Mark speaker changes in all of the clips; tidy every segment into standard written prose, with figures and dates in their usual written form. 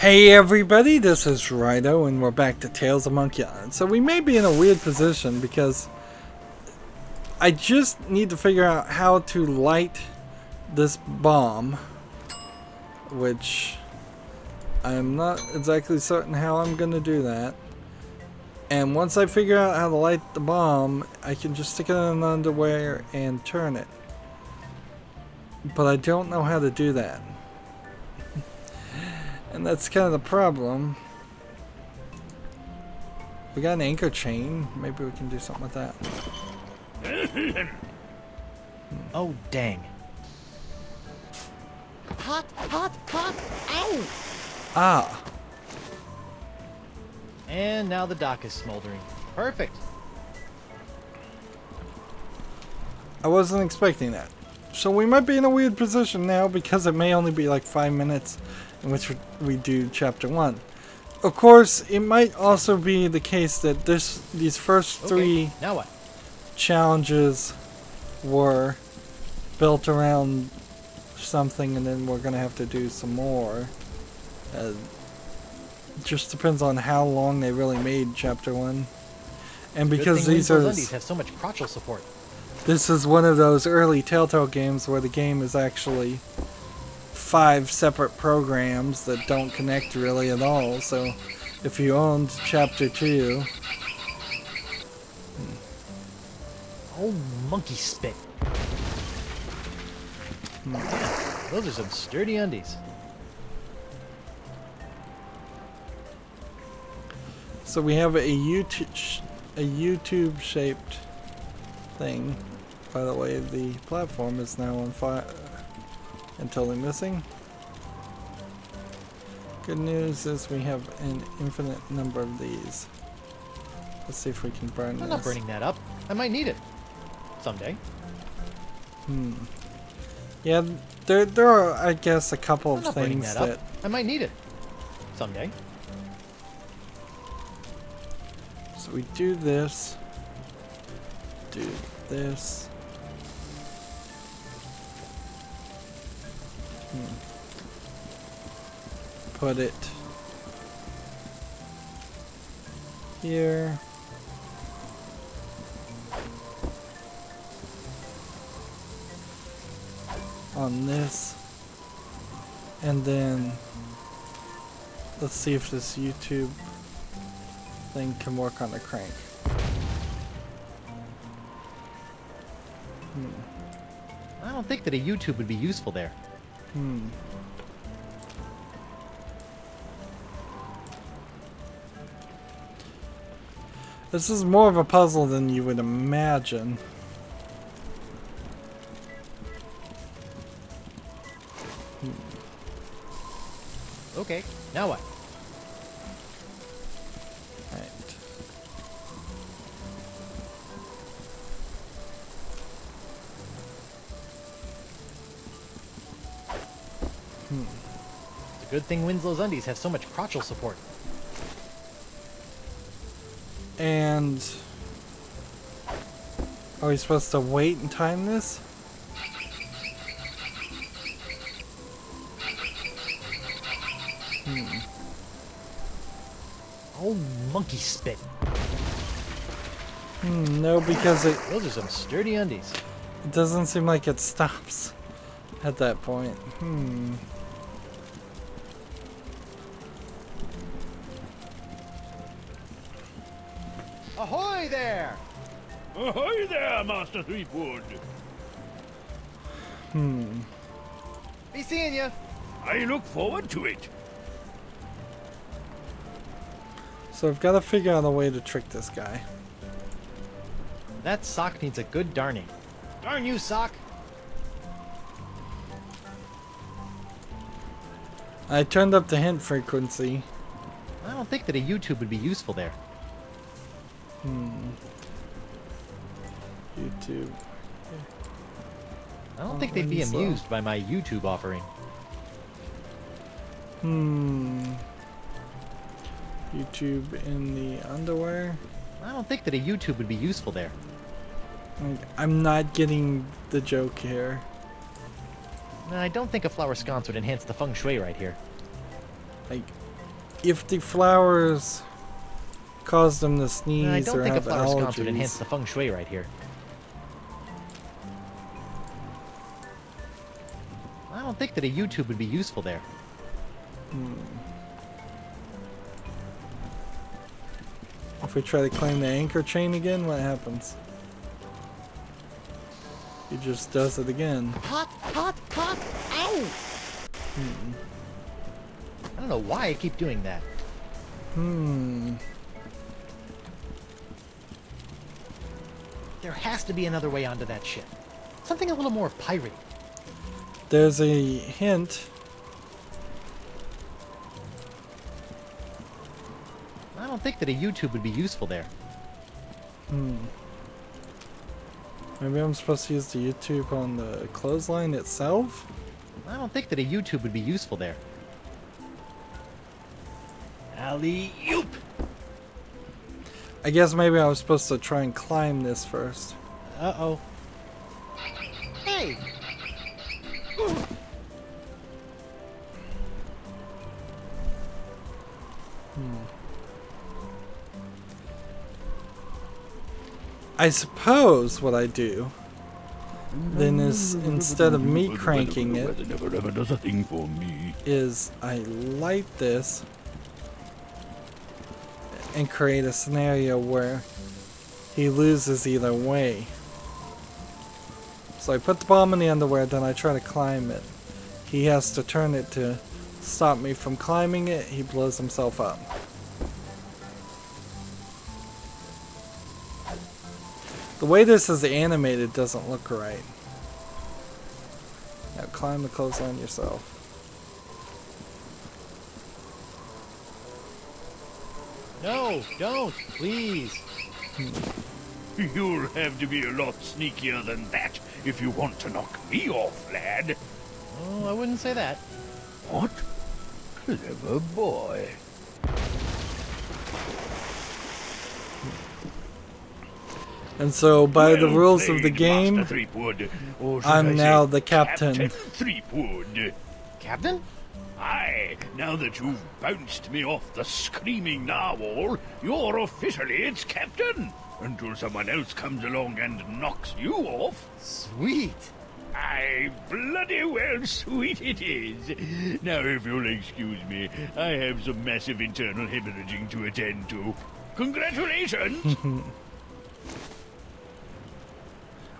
Speaker 1: Hey everybody, this is Rydo and we're back to Tales of Monkey Island. So we may be in a weird position because I just need to figure out how to light this bomb, which I'm not exactly certain how I'm going to do that. And once I figure out how to light the bomb, I can just stick it in the underwear and turn it. But I don't know how to do that. And that's kind of the problem. We got an anchor chain. Maybe we can do something with that.
Speaker 2: Oh, dang.
Speaker 3: Hot, hot, hot! Ow!
Speaker 1: Ah.
Speaker 2: And now the dock is smoldering. Perfect.
Speaker 1: I wasn't expecting that. So we might be in a weird position now because it may only be like 5 minutes in which we do chapter 1. Of course, it might also be the case that these first three
Speaker 2: now what?
Speaker 1: challenges were built around something, and then we're gonna have to do some more. Just depends on how long they really made chapter 1, and because these are
Speaker 2: have so much crotchal support.
Speaker 1: This is one of those early Telltale games where the game is actually 5 separate programs that don't connect really at all. So if you owned chapter 2...
Speaker 2: Oh, monkey spit. Yeah, those are some sturdy undies.
Speaker 1: So we have a YouTube shaped thing. By the way, the platform is now on fire and totally missing. Good news is we have an infinite number of these. Let's see if we can burn this.
Speaker 2: I'm not burning that up. I might need it someday.
Speaker 1: Yeah, there are, I guess, a couple of things that
Speaker 2: I might need it someday.
Speaker 1: So we do this, do this. Put it here. On this. And then let's see if this YouTube thing can work on the crank.
Speaker 2: I don't think that a YouTube would be useful there.
Speaker 1: This is more of a puzzle than you would imagine.
Speaker 2: Okay, now what?
Speaker 1: Right.
Speaker 2: It's a good thing Winslow's undies have so much crotchal support.
Speaker 1: And are we supposed to wait and time this?
Speaker 2: Oh, monkey spit.
Speaker 1: No, because
Speaker 2: Those are some sturdy undies.
Speaker 1: it doesn't seem like it stops at that point.
Speaker 2: Ahoy there!
Speaker 4: Ahoy there, Master Threepwood!
Speaker 2: Be seeing ya!
Speaker 4: I look forward to it.
Speaker 1: So I've got to figure out a way to trick this guy.
Speaker 2: That sock needs a good darning. Darn you, sock!
Speaker 1: I turned up the hint frequency.
Speaker 2: I don't think that a YouTube would be useful there.
Speaker 1: YouTube.
Speaker 2: I don't think they'd be
Speaker 1: Winslow.
Speaker 2: amused by my YouTube offering.
Speaker 1: YouTube in the underwear.
Speaker 2: I don't think that a YouTube would be useful there.
Speaker 1: I'm not getting the joke here.
Speaker 2: I don't think a flower sconce would enhance the feng shui right here.
Speaker 1: Like, if the flowers cause them to sneeze
Speaker 2: I don't
Speaker 1: or
Speaker 2: think a
Speaker 1: have
Speaker 2: flower sconce would enhance
Speaker 1: allergies.
Speaker 2: the feng shui right here. I don't think that a YouTube would be useful there.
Speaker 1: If we try to climb the anchor chain again, what happens? He just does it again.
Speaker 3: Hot, hot, hot. Ow!
Speaker 2: I don't know why I keep doing that. There has to be another way onto that ship. Something a little more piratey.
Speaker 1: There's a hint.
Speaker 2: I don't think that a YouTube would be useful there.
Speaker 1: Maybe I'm supposed to use the YouTube on the clothesline itself?
Speaker 2: I don't think that a YouTube would be useful there. Alley-oop!
Speaker 1: I guess maybe I was supposed to try and climb this first.
Speaker 2: Uh-oh. Hey!
Speaker 1: I suppose what I do then is, instead of me cranking it,
Speaker 4: Weather never ever does a thing for me.
Speaker 1: is I light this and create a scenario where he loses either way. So I put the bomb in the underwear, then I try to climb it. He has to turn it to stop me from climbing it. He blows himself up. The way this is animated doesn't look right. Now climb the clothesline yourself.
Speaker 2: No, don't, please.
Speaker 4: You'll have to be a lot sneakier than that if you want to knock me off, lad.
Speaker 2: Oh, I wouldn't say that.
Speaker 4: What? Clever boy.
Speaker 1: And so, by the
Speaker 4: Well
Speaker 1: rules of the
Speaker 4: played,
Speaker 1: game,
Speaker 4: Master Threepwood. Or should I
Speaker 1: I'm now
Speaker 4: say
Speaker 1: the captain.
Speaker 4: Threepwood.
Speaker 2: Captain?
Speaker 4: Aye, now that you've bounced me off the screaming narwhal, you're officially its captain. Until someone else comes along and knocks you off.
Speaker 2: Sweet.
Speaker 4: Aye, bloody well sweet it is. Now, if you'll excuse me, I have some massive internal hemorrhaging to attend to. Congratulations!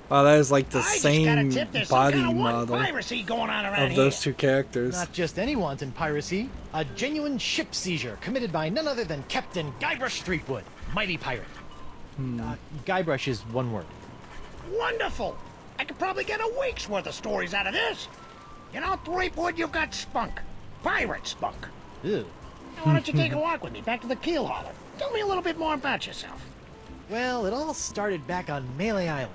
Speaker 1: Wow, that is like the
Speaker 3: I just got a
Speaker 1: same
Speaker 3: tip there's some
Speaker 1: body
Speaker 3: kind of
Speaker 1: model
Speaker 3: piracy going on around
Speaker 1: of those
Speaker 3: here.
Speaker 1: two characters.
Speaker 2: Not just any wanton piracy. A genuine ship seizure committed by none other than Captain Guybrush Threepwood, mighty pirate. Guybrush is one word.
Speaker 3: Wonderful! I could probably get a week's worth of stories out of this. You know, Threepwood, you've got spunk. Pirate spunk.
Speaker 2: Ew.
Speaker 3: Now, why don't you take a walk with me back to the keel hauler? Tell me a little bit more about yourself.
Speaker 2: Well, it all started back on Melee Island.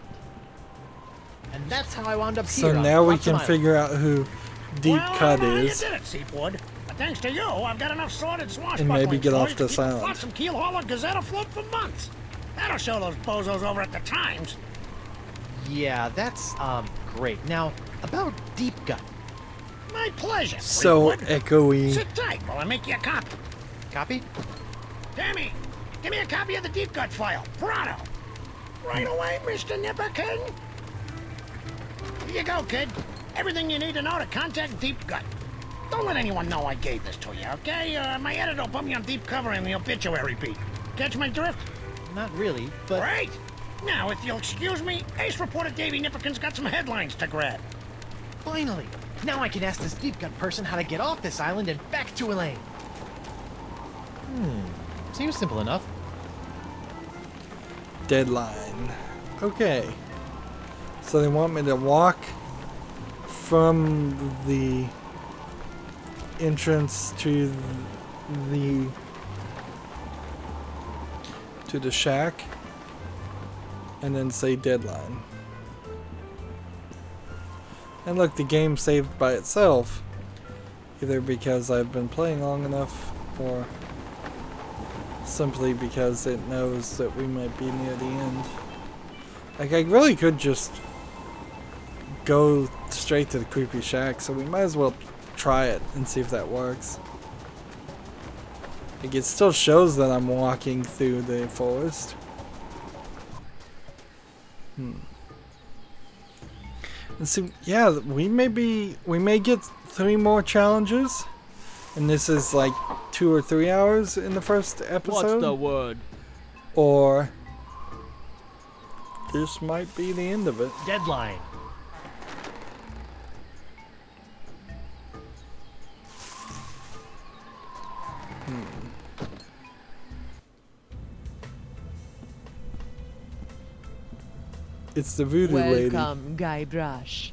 Speaker 2: And that's how I wound up
Speaker 1: So
Speaker 2: here on
Speaker 1: now we
Speaker 2: Flotsam
Speaker 1: can
Speaker 2: Island.
Speaker 1: figure out who Deep
Speaker 3: Well,
Speaker 1: Cut
Speaker 3: you
Speaker 1: is.
Speaker 3: did it, Seaboard. But thanks to you, I've got enough sworded
Speaker 1: And maybe
Speaker 3: swashbuckling
Speaker 1: get off
Speaker 3: stories to
Speaker 1: this
Speaker 3: keep the
Speaker 1: island.
Speaker 3: Flotsam Keel Hauler Gazette afloat for months. That'll show those bozos over at the Times.
Speaker 2: Yeah, that's, great. Now, about Deep Gut.
Speaker 3: My pleasure,
Speaker 1: So
Speaker 3: Threepwood.
Speaker 1: echoey.
Speaker 3: Sit tight while I make you a copy.
Speaker 2: Copy?
Speaker 3: Tammy, give me a copy of the Deep Gut file. Pronto. Right away, Mr. Nipperkin. Here you go, kid. Everything you need to know to contact Deep Gut. Don't let anyone know I gave this to you, okay? My editor will put me on deep cover in the obituary beat. Catch my drift?
Speaker 2: Not really, but...
Speaker 3: Great! Now, if you'll excuse me, Ace reporter Davey Nipperkin's got some headlines to grab.
Speaker 2: Finally! Now I can ask this Deep Gut person how to get off this island and back to Elaine. Seems simple enough.
Speaker 1: Deadline. Okay. So they want me to walk from the entrance to the shack and then say deadline. And look, the game saved by itself, either because I've been playing long enough or simply because it knows that we might be near the end. Like, I really could just go straight to the creepy shack, so we might as well try it and see if that works. Like, it still shows that I'm walking through the forest. And so, yeah, we may get 3 more challenges. And this is like 2 or 3 hours in the first episode.
Speaker 5: What's the word?
Speaker 1: Or this might be the end of it.
Speaker 2: Deadline.
Speaker 1: It's the voodoo lady.
Speaker 6: Welcome, Guybrush.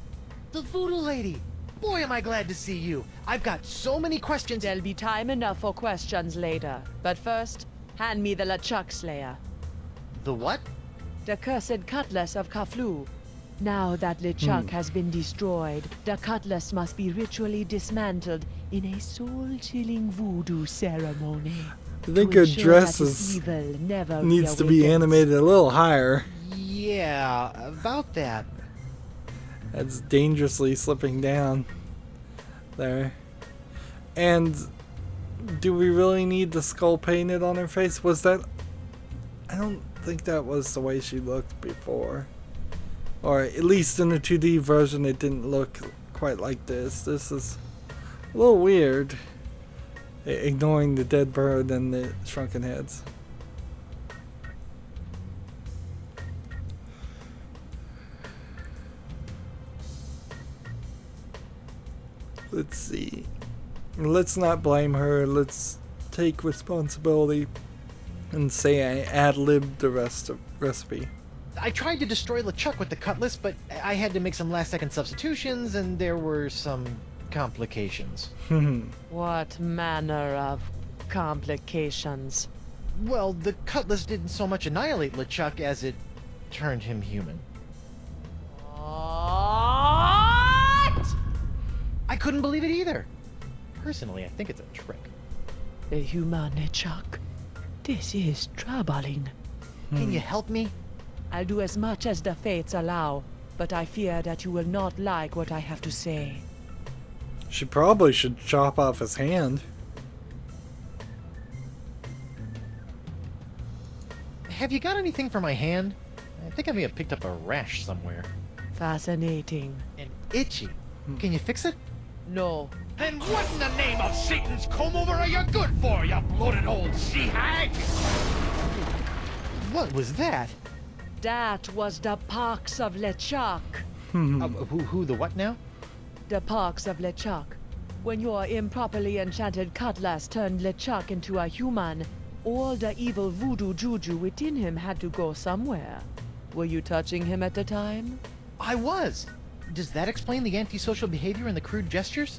Speaker 2: The voodoo lady. Boy, am I glad to see you. I've got so many questions.
Speaker 6: There'll be time enough for questions later. But first, hand me the LeChuck Slayer.
Speaker 2: The what?
Speaker 6: The cursed cutlass of Kaflu. Now that LeChuck has been destroyed, the cutlass must be ritually dismantled in a soul-chilling voodoo ceremony.
Speaker 1: I think
Speaker 6: to
Speaker 1: her
Speaker 6: ensure
Speaker 1: dress
Speaker 6: that its evil never
Speaker 1: needs to be
Speaker 6: reawakens.
Speaker 1: animated a little higher.
Speaker 2: Yeah, about that.
Speaker 1: That's dangerously slipping down there. And do we really need the skull painted on her face? Was that... I don't think that was the way she looked before. Or at least in the 2D version it didn't look quite like this. This is a little weird. Ignoring the dead bird and the shrunken heads. Let's see. Let's not blame her. Let's take responsibility and say I ad-libbed the recipe.
Speaker 2: I tried to destroy LeChuck with the cutlass, but I had to make some last-second substitutions, and there were some complications.
Speaker 6: What manner of complications?
Speaker 2: Well, the cutlass didn't so much annihilate LeChuck as it turned him human.
Speaker 6: What?
Speaker 2: I couldn't believe it either. Personally, I think it's a trick.
Speaker 6: The human LeChuck. This is troubling.
Speaker 2: Can you help me?
Speaker 6: I'll do as much as the fates allow, but I fear that you will not like what I have to say.
Speaker 1: She probably should chop off his hand.
Speaker 2: Have you got anything for my hand? I think I may have picked up a rash somewhere.
Speaker 6: Fascinating.
Speaker 2: And itchy. Can you fix it?
Speaker 6: No.
Speaker 4: Then what in the name of Satan's comb-over are you good for, you bloated old sea hag?
Speaker 2: What was that?
Speaker 6: That was the pox of LeChuck.
Speaker 2: Who the what now?
Speaker 6: The pox of LeChuck. When your improperly enchanted cutlass turned LeChuck into a human, all the evil voodoo juju within him had to go somewhere. Were you touching him at the time?
Speaker 2: I was. Does that explain the antisocial behavior and the crude gestures?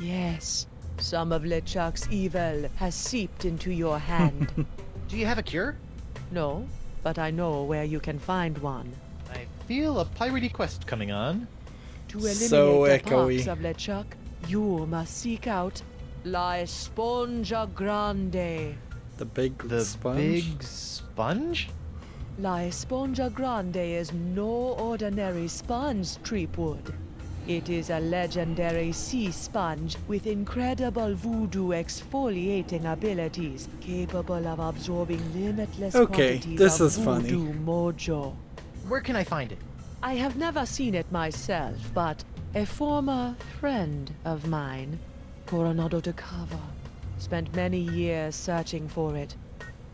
Speaker 6: Yes. Some of LeChuck's evil has seeped into your hand.
Speaker 2: Do you have a cure?
Speaker 6: No, but I know where you can find one.
Speaker 2: I feel a piratey quest coming on.
Speaker 6: To eliminate
Speaker 1: So
Speaker 6: the
Speaker 1: echoey.
Speaker 6: pox of LeChuck, you must seek out La Esponja Grande.
Speaker 1: The big
Speaker 2: The
Speaker 1: sponge?
Speaker 2: big sponge?
Speaker 6: La Esponja Grande is no ordinary sponge, Threepwood. It is a legendary sea sponge with incredible voodoo exfoliating abilities, capable of absorbing limitless
Speaker 1: Okay,
Speaker 6: quantities
Speaker 1: this
Speaker 6: of
Speaker 1: is funny.
Speaker 6: voodoo mojo.
Speaker 2: Where can I find it?
Speaker 6: I have never seen it myself, but a former friend of mine, Coronado de Cava, spent many years searching for it.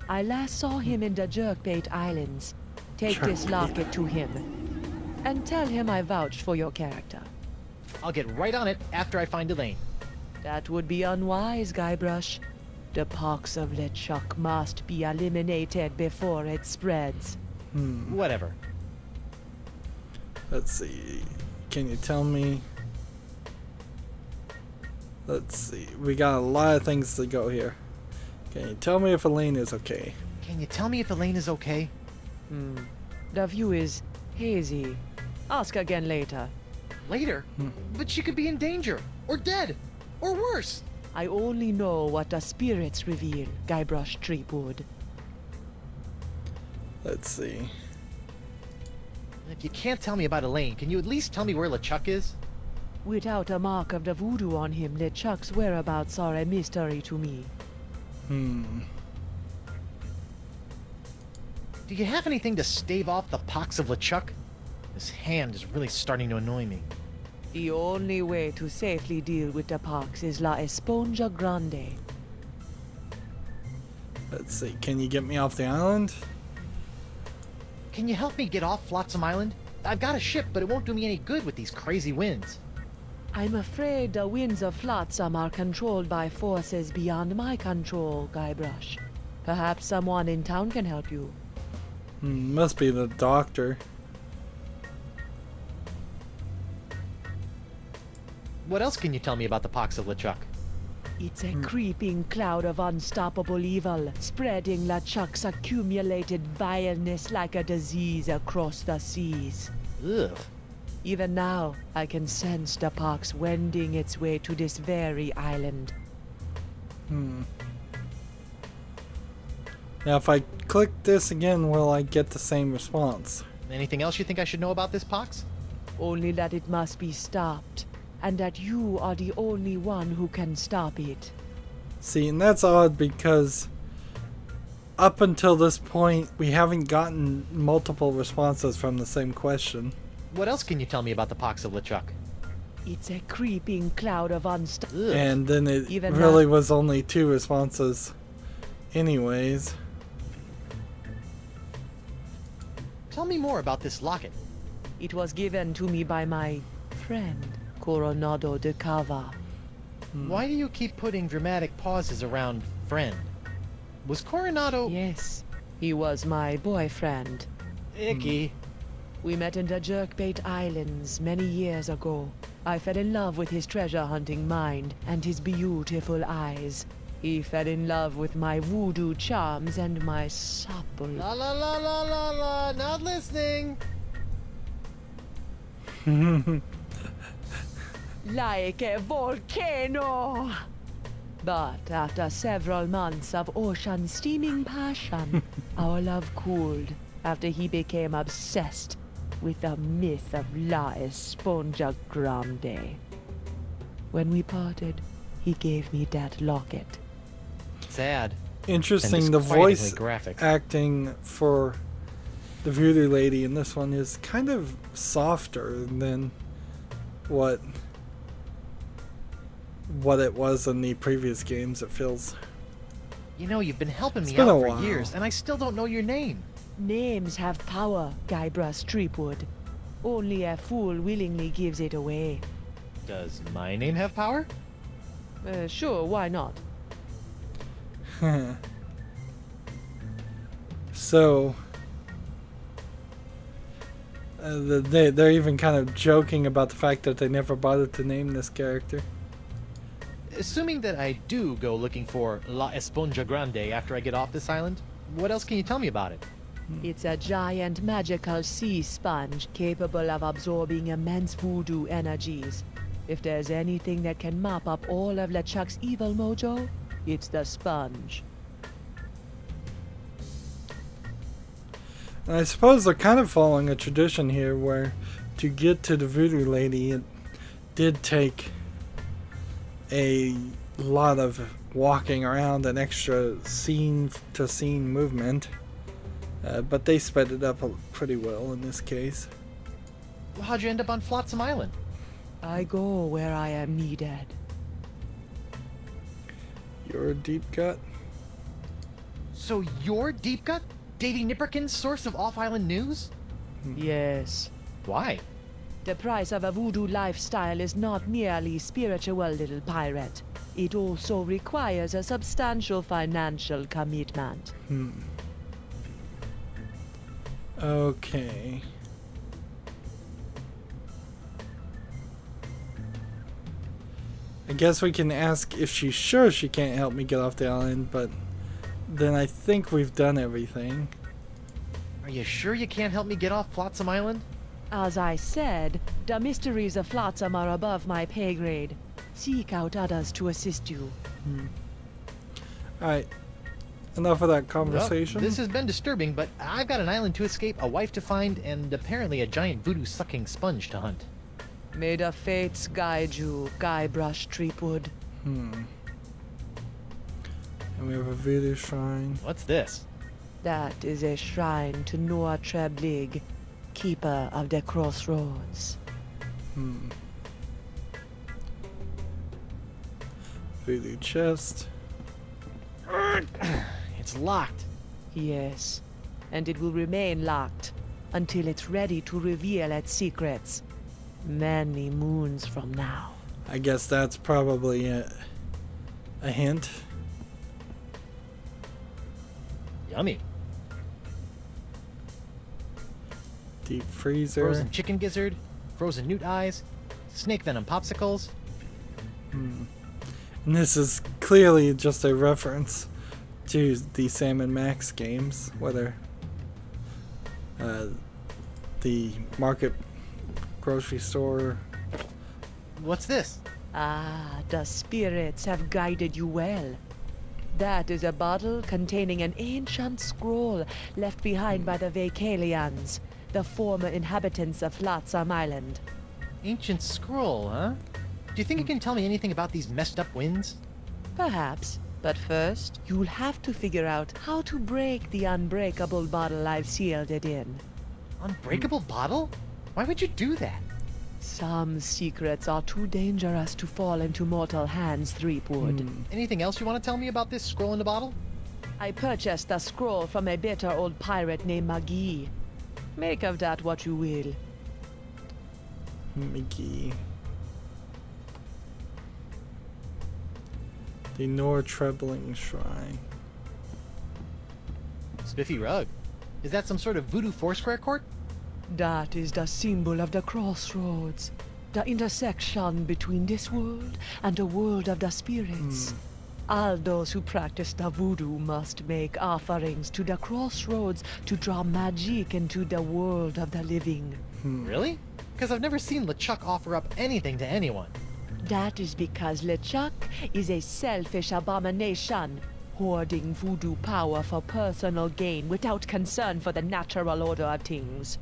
Speaker 6: I last saw him in the Jerkbait Islands. Take this locket to him, and tell him I vouched for your character.
Speaker 2: I'll get right on it after I find Elaine.
Speaker 6: That would be unwise, Guybrush. The pox of LeChuck must be eliminated before it spreads.
Speaker 2: Whatever.
Speaker 1: Let's see. Can you tell me? Let's see. We got a lot of things to go here. Can you tell me if Elaine is okay?
Speaker 2: Can you tell me if Elaine is okay?
Speaker 6: The view is hazy. Ask again later.
Speaker 2: Later? But she could be in danger. Or dead. Or worse.
Speaker 6: I only know what the spirits reveal, Guybrush Threepwood.
Speaker 1: Let's see.
Speaker 2: If you can't tell me about Elaine, can you at least tell me where LeChuck is?
Speaker 6: Without a mark of the voodoo on him, LeChuck's whereabouts are a mystery to me.
Speaker 2: Do you have anything to stave off the pox of LeChuck? This hand is really starting to annoy me.
Speaker 6: The only way to safely deal with the pox is La Esponja Grande.
Speaker 1: Let's see, can you get me off the island?
Speaker 2: Can you help me get off Flotsam Island? I've got a ship, but it won't do me any good with these crazy winds.
Speaker 6: I'm afraid the winds of Flotsam are controlled by forces beyond my control, Guybrush. Perhaps someone in town can help you.
Speaker 1: Must be the doctor.
Speaker 2: What else can you tell me about the pox of LeChuck?
Speaker 6: It's a creeping cloud of unstoppable evil, spreading LeChuck's accumulated vileness like a disease across the seas.
Speaker 2: Ugh.
Speaker 6: Even now, I can sense the pox wending its way to this very island.
Speaker 1: Now if I click this again, will I get the same response?
Speaker 2: Anything else you think I should know about this pox?
Speaker 6: Only that it must be stopped, and that you are the only one who can stop it.
Speaker 1: See, and that's odd because up until this point, we haven't gotten multiple responses from the same question.
Speaker 2: What else can you tell me about the pox of LeChuck?
Speaker 6: It's a creeping cloud of unstoppable...
Speaker 1: And then it
Speaker 6: Even
Speaker 1: really
Speaker 6: that-
Speaker 1: was only 2 responses anyways.
Speaker 2: Tell me more about this locket.
Speaker 6: It was given to me by my friend, Coronado de Cava.
Speaker 2: Why do you keep putting dramatic pauses around friend? Was Coronado...
Speaker 6: Yes, he was my boyfriend.
Speaker 2: Icky.
Speaker 6: We met in the Jerkbait Islands many years ago. I fell in love with his treasure-hunting mind and his beautiful eyes. He fell in love with my voodoo charms and my supple...
Speaker 2: La la la la la la, not listening.
Speaker 6: like a volcano. But after several months of ocean-steaming passion, our love cooled after he became obsessed with the myth of La Esponja Grande. When we parted, he gave me that locket.
Speaker 2: Sad.
Speaker 1: Interesting,
Speaker 2: And
Speaker 1: the
Speaker 2: disquietingly
Speaker 1: voice
Speaker 2: graphic.
Speaker 1: acting for the voodoo lady in this one is kind of softer than what it was in the previous games, it feels.
Speaker 2: You know, you've been helping me
Speaker 1: It's been
Speaker 2: out
Speaker 1: a
Speaker 2: for
Speaker 1: while.
Speaker 2: years, and I still don't know your name.
Speaker 6: Names have power, Guybrush Threepwood. Only a fool willingly gives it away.
Speaker 2: Does my name have power?
Speaker 6: Sure, why not?
Speaker 1: So they're even kind of joking about the fact that they never bothered to name this character.
Speaker 2: Assuming that I do go looking for La Esponja Grande after I get off this island, what else can you tell me about it?
Speaker 6: It's a giant magical sea sponge capable of absorbing immense voodoo energies. If there's anything that can mop up all of LeChuck's evil mojo, it's the sponge.
Speaker 1: And I suppose they're kind of following a tradition here where to get to the voodoo lady, it did take a lot of walking around and extra scene-to-scene movement. But they sped it up pretty well in this case.
Speaker 2: Well, how'd you end up on Flotsam Island?
Speaker 6: I go where I am needed.
Speaker 1: You're a deep gut?
Speaker 2: So you're Deep Gut? Davy Nipperkin's source of off-island news?
Speaker 6: Yes.
Speaker 2: Why?
Speaker 6: The price of a voodoo lifestyle is not merely spiritual, little pirate. It also requires a substantial financial commitment.
Speaker 1: Okay. I guess we can ask if she's sure she can't help me get off the island, but then I think we've done everything.
Speaker 2: Are you sure you can't help me get off Flotsam Island?
Speaker 6: As I said, the mysteries of Flotsam are above my pay grade. Seek out others to assist you.
Speaker 1: Alright. Enough of that
Speaker 2: Well,
Speaker 1: conversation.
Speaker 2: this has been disturbing, but I've got an island to escape, a wife to find, and apparently a giant voodoo-sucking sponge to hunt.
Speaker 6: May the fates guide you, Guybrush Threepwood.
Speaker 1: And We have a voodoo shrine.
Speaker 2: What's this?
Speaker 6: That is a shrine to Noir-Treblig, keeper of the crossroads.
Speaker 1: Voodoo chest.
Speaker 2: It's locked.
Speaker 6: Yes, and it will remain locked until it's ready to reveal its secrets. Many moons from now.
Speaker 1: I guess that's probably a hint.
Speaker 2: Yummy.
Speaker 1: Deep freezer.
Speaker 2: Frozen chicken gizzard, frozen newt eyes, snake venom popsicles.
Speaker 1: And this is clearly just a reference to the Sam and Max games, whether the market grocery store.
Speaker 2: What's this?
Speaker 6: Ah, the spirits have guided you well. That is a bottle containing an ancient scroll left behind by the Vacalians, the former inhabitants of Flotsam Island.
Speaker 2: Ancient scroll, huh? Do you think you can tell me anything about these messed up winds?
Speaker 6: Perhaps, but first, you'll have to figure out how to break the unbreakable bottle I've sealed it in.
Speaker 2: Unbreakable bottle? Why would you do that?
Speaker 6: Some secrets are too dangerous to fall into mortal hands, Threepwood.
Speaker 2: Anything else you want to tell me about this scroll in the bottle?
Speaker 6: I purchased the scroll from a bitter old pirate named Magee. Make of that what you will.
Speaker 1: Mickey. The Noir-Trebling shrine.
Speaker 2: Spiffy rug. Is that some sort of voodoo foursquare court?
Speaker 6: That is the symbol of the crossroads, the intersection between this world and the world of the spirits. All those who practice the voodoo must make offerings to the crossroads to draw magic into the world of the living.
Speaker 2: Really? Because I've never seen LeChuck offer up anything to anyone.
Speaker 6: That is because LeChuck is a selfish abomination, hoarding voodoo power for personal gain without concern for the natural order of things.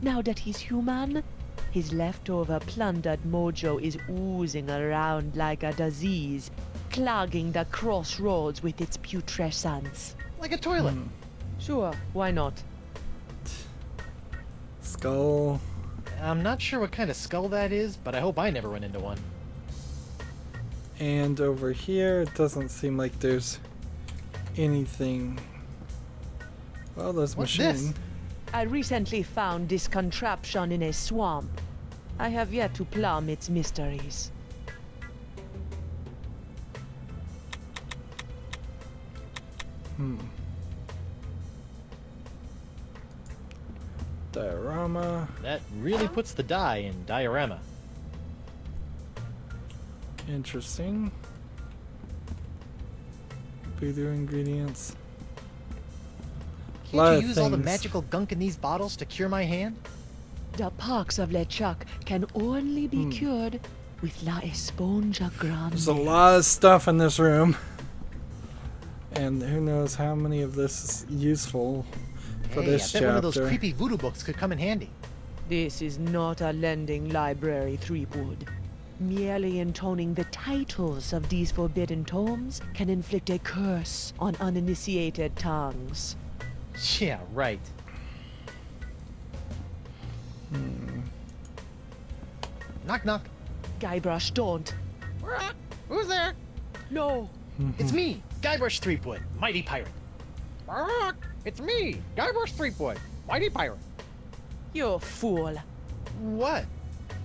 Speaker 6: Now that he's human, his leftover plundered mojo is oozing around like a disease, clogging the crossroads with its putrescence.
Speaker 2: Like a toilet.
Speaker 6: Sure, why not?
Speaker 1: Skull.
Speaker 2: I'm not sure what kind of skull that is, but I hope I never run into one.
Speaker 1: And over here, it doesn't seem like there's anything. Well, there's
Speaker 2: What's
Speaker 1: machine.
Speaker 2: this?
Speaker 6: I recently found this contraption in a swamp. I have yet to plumb its mysteries.
Speaker 1: Diorama.
Speaker 2: That really puts the die in diorama.
Speaker 1: Interesting. Voodoo ingredients. Lot
Speaker 2: Can't
Speaker 1: of
Speaker 2: you use all the
Speaker 1: things.
Speaker 2: magical gunk in these bottles to cure my hand?
Speaker 6: The pox of LeChuck can only be cured with La Esponja Grande.
Speaker 1: There's a lot of stuff in this room. And who knows how many of this is useful for
Speaker 2: Hey,
Speaker 1: this
Speaker 2: I bet
Speaker 1: chapter.
Speaker 2: one of those creepy voodoo books could come in handy.
Speaker 6: This is not a lending library, Threepwood. Merely intoning the titles of these forbidden tomes can inflict a curse on uninitiated tongues.
Speaker 2: Yeah, right. Knock, knock.
Speaker 6: Guybrush, don't.
Speaker 2: Who's there?
Speaker 6: No.
Speaker 2: It's me, Guybrush Threepwood, mighty pirate. It's me, Guybrush Threepwood, mighty pirate.
Speaker 6: You fool.
Speaker 2: What?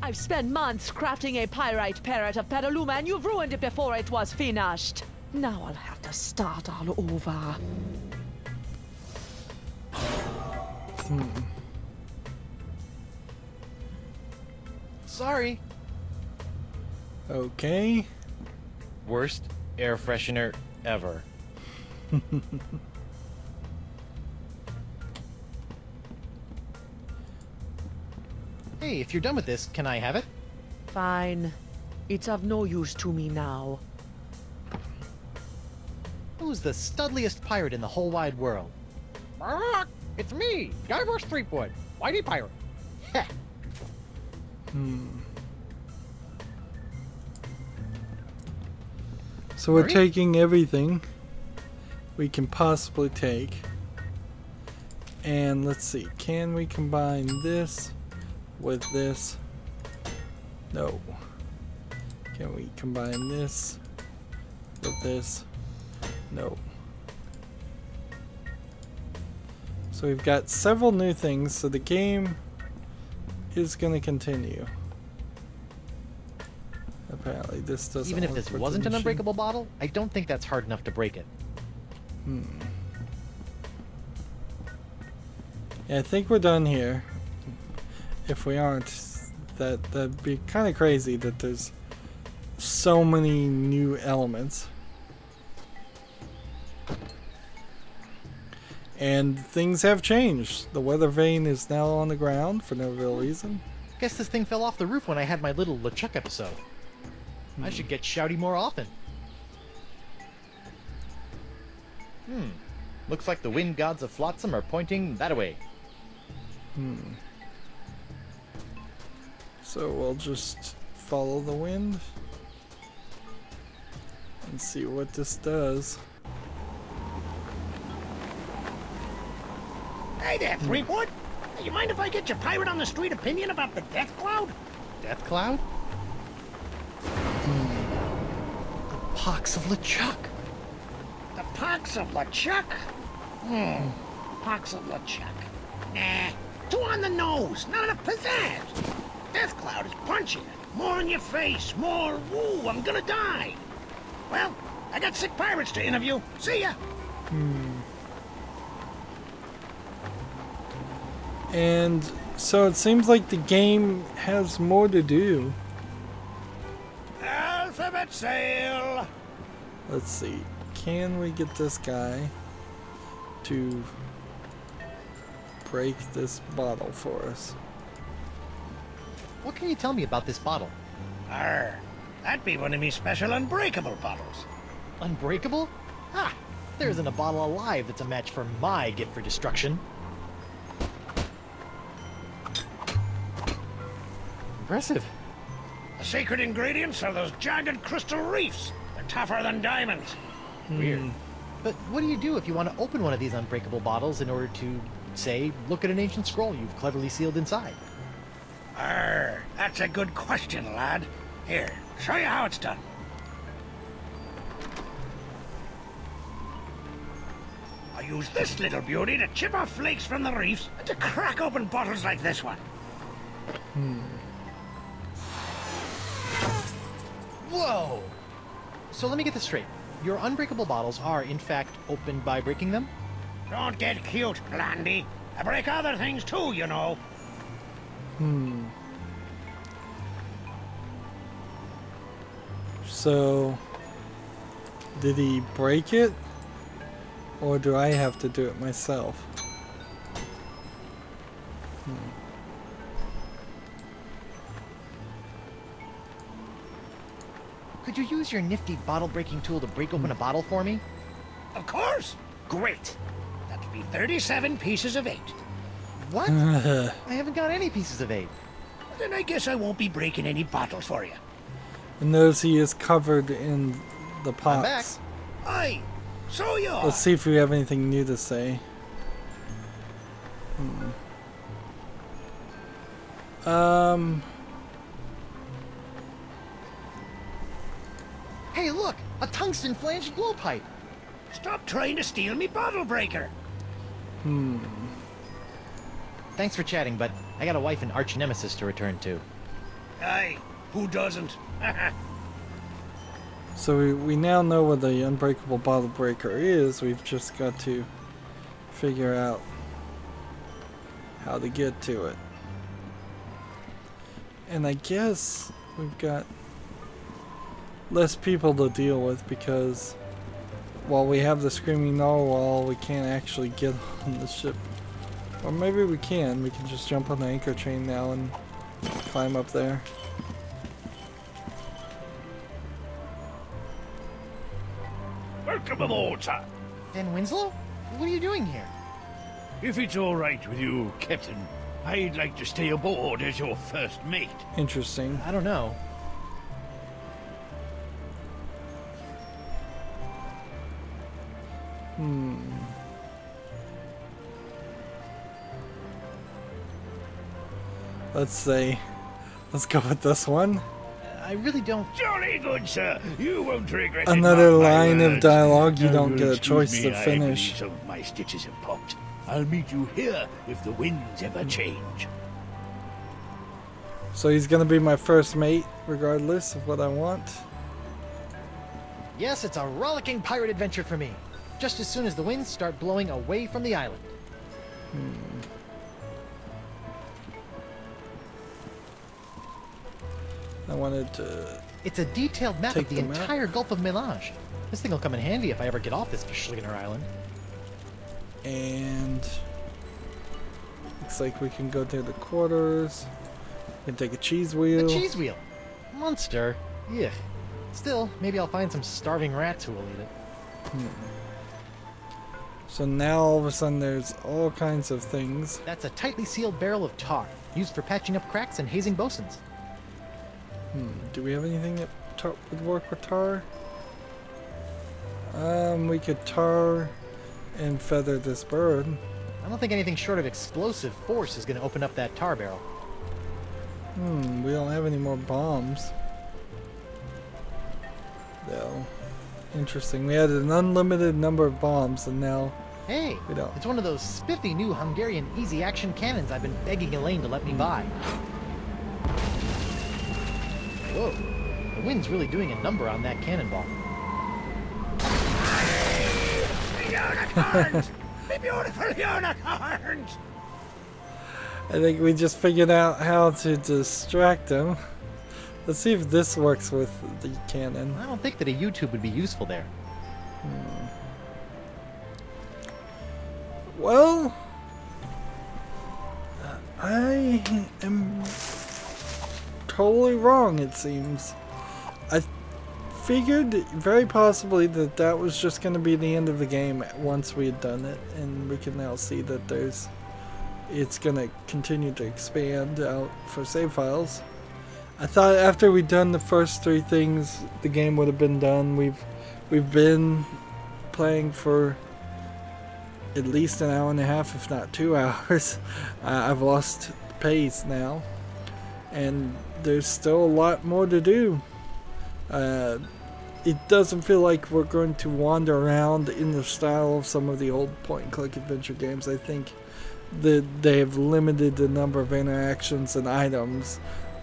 Speaker 6: I've spent months crafting a pyrite parrot of Petaluma, and you've ruined it before it was finished. Now I'll have to start all over.
Speaker 2: Sorry.
Speaker 1: Okay.
Speaker 2: Worst air freshener ever. Hey, if you're done with this, can I have it?
Speaker 6: Fine. It's of no use to me now.
Speaker 2: Who's the studliest pirate in the whole wide world? It's me, Guybrush Threepwood, mighty pirate. Heh.
Speaker 1: So we're
Speaker 2: Hurry.
Speaker 1: taking everything we can possibly take. And let's see, can we combine this with this? No. Can we combine this with this? No. So we've got several new things, so the game is going to continue. Apparently this doesn't
Speaker 2: Even if
Speaker 1: work
Speaker 2: this
Speaker 1: with the
Speaker 2: wasn't an
Speaker 1: machine.
Speaker 2: unbreakable bottle, I don't think that's hard enough to break it.
Speaker 1: Yeah, I think we're done here. If we aren't, that'd be kind of crazy that there's so many new elements. And things have changed. The weather vane is now on the ground for no real reason.
Speaker 2: Guess this thing fell off the roof when I had my little LeChuck episode. I should get shouty more often. Looks like the wind gods of Flotsam are pointing that way.
Speaker 1: So we'll just follow the wind and see what this does.
Speaker 3: Hey there, Threepwood. Hey, you mind if I get your pirate on the street opinion about the death cloud?
Speaker 2: Death cloud? The pox of LeChuck.
Speaker 3: The pox of LeChuck? Pox of LeChuck. Nah, too on the nose, not enough pizzazz. Death cloud is punching. More in your face, more, woo, I'm gonna die. Well, I got sick pirates to interview. See ya.
Speaker 1: And so it seems like the game has more to do.
Speaker 3: Alphabet sail.
Speaker 1: Let's see. Can we get this guy to break this bottle for us?
Speaker 2: What can you tell me about this bottle?
Speaker 3: Arr, that'd be one of me special unbreakable bottles.
Speaker 2: Unbreakable? Ah, there isn't a bottle alive that's a match for my gift for destruction. Impressive.
Speaker 3: The secret ingredients are those jagged crystal reefs. They're tougher than diamonds.
Speaker 2: Weird. But what do you do if you want to open one of these unbreakable bottles in order to, say, look at an ancient scroll you've cleverly sealed inside?
Speaker 3: Arr, that's a good question, lad. Here, show you how it's done. I use this little beauty to chip off flakes from the reefs and to crack open bottles like this one.
Speaker 2: Whoa! So let me get this straight. Your unbreakable bottles are, in fact, opened by breaking them?
Speaker 3: Don't get cute, Blandy. I break other things too, you know.
Speaker 1: So, did he break it? Or do I have to do it myself?
Speaker 2: Could you use your nifty bottle-breaking tool to break open a bottle for me?
Speaker 3: Of course.
Speaker 2: Great!
Speaker 3: That'll be 37 pieces of 8.
Speaker 2: What? I haven't got any pieces of 8.
Speaker 3: Then I guess I won't be breaking any bottles for you.
Speaker 1: And notice he is covered in the
Speaker 2: I'm back.
Speaker 1: pots.
Speaker 3: Aye, so you are.
Speaker 1: Let's see if we have anything new to say.
Speaker 2: Hey, look! A tungsten flanged blowpipe!
Speaker 3: Stop trying to steal me bottle breaker.
Speaker 2: Thanks for chatting, but I got a wife and arch nemesis to return to.
Speaker 3: Aye, who doesn't?
Speaker 1: So we now know what the unbreakable bottle breaker is. We've just got to figure out how to get to it. And I guess we've got less people to deal with because while we have the screaming narwhal, we can't actually get on the ship. Or maybe we can. We can just jump on the anchor chain now and climb up there.
Speaker 4: Welcome aboard, sir.
Speaker 2: Dan Winslow? What are you doing here?
Speaker 4: If it's all right with you, Captain, I'd like to stay aboard as your first mate.
Speaker 1: Interesting.
Speaker 2: I don't know.
Speaker 1: Let's see. Let's go with this one.
Speaker 2: I really don't...
Speaker 4: Jolly good, sir. You won't regret it.
Speaker 1: Another
Speaker 4: mark my
Speaker 1: line of
Speaker 4: words.
Speaker 1: dialogue you
Speaker 4: Now,
Speaker 1: don't
Speaker 4: you'll
Speaker 1: get a
Speaker 4: excuse
Speaker 1: choice
Speaker 4: me,
Speaker 1: to
Speaker 4: I
Speaker 1: finish.
Speaker 4: believe some of my stitches have popped. I'll meet you here if the winds ever change.
Speaker 1: So he's gonna be my first mate, regardless of what I want.
Speaker 2: Yes, it's a rollicking pirate adventure for me. Just as soon as the winds start blowing away from the island.
Speaker 1: I wanted to...
Speaker 2: It's a detailed map
Speaker 1: Take
Speaker 2: of the
Speaker 1: the map.
Speaker 2: entire Gulf of Melange. This thing will come in handy if I ever get off this Schlinger Island.
Speaker 1: And... looks like we can go to the quarters. We can take a cheese wheel.
Speaker 2: The cheese wheel! Monster! Yuck. Still, maybe I'll find some starving rats who will eat it.
Speaker 1: So now all of a sudden there's all kinds of things.
Speaker 2: That's a tightly sealed barrel of tar, used for patching up cracks and hazing bosuns.
Speaker 1: Do we have anything that would work with tar? We could tar and feather this bird.
Speaker 2: I don't think anything short of explosive force is going to open up that tar barrel.
Speaker 1: We don't have any more bombs. Though. Interesting. We had an unlimited number of bombs and now
Speaker 2: Hey,
Speaker 1: we don't.
Speaker 2: it's one of those spiffy new Hungarian easy-action cannons I've been begging Elaine to let me buy. Whoa, the wind's really doing a number on that cannonball.
Speaker 3: Unicorns! The beautiful unicorns!
Speaker 1: I think we just figured out how to distract him. Let's see if this works with the cannon.
Speaker 2: I don't think that a YouTube would be useful there.
Speaker 1: Well, I am totally wrong, it seems. I figured very possibly that that was just going to be the end of the game once we had done it, and we can now see that it's going to continue to expand out for save files. I thought after we'd done the first 3 things, the game would have been done. We've been playing for at least an hour and a half, if not 2 hours. I've lost pace now, and there's still a lot more to do. It doesn't feel like we're going to wander around in the style of some of the old point-and-click adventure games. I think that they have limited the number of interactions and items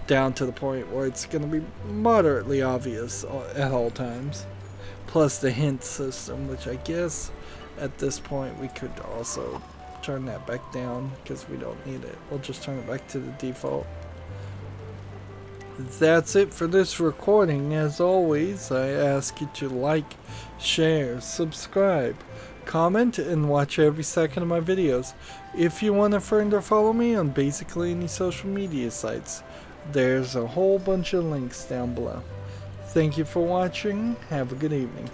Speaker 1: down to the point where it's going to be moderately obvious at all times. Plus the hint system, which I guess at this point we could also turn that back down because we don't need it. We'll just turn it back to the default. That's it for this recording. As always, I ask you to like, share, subscribe, comment, and watch every second of my videos. If you want to friend or follow me on basically any social media sites, there's a whole bunch of links down below. Thank you for watching. Have a good evening.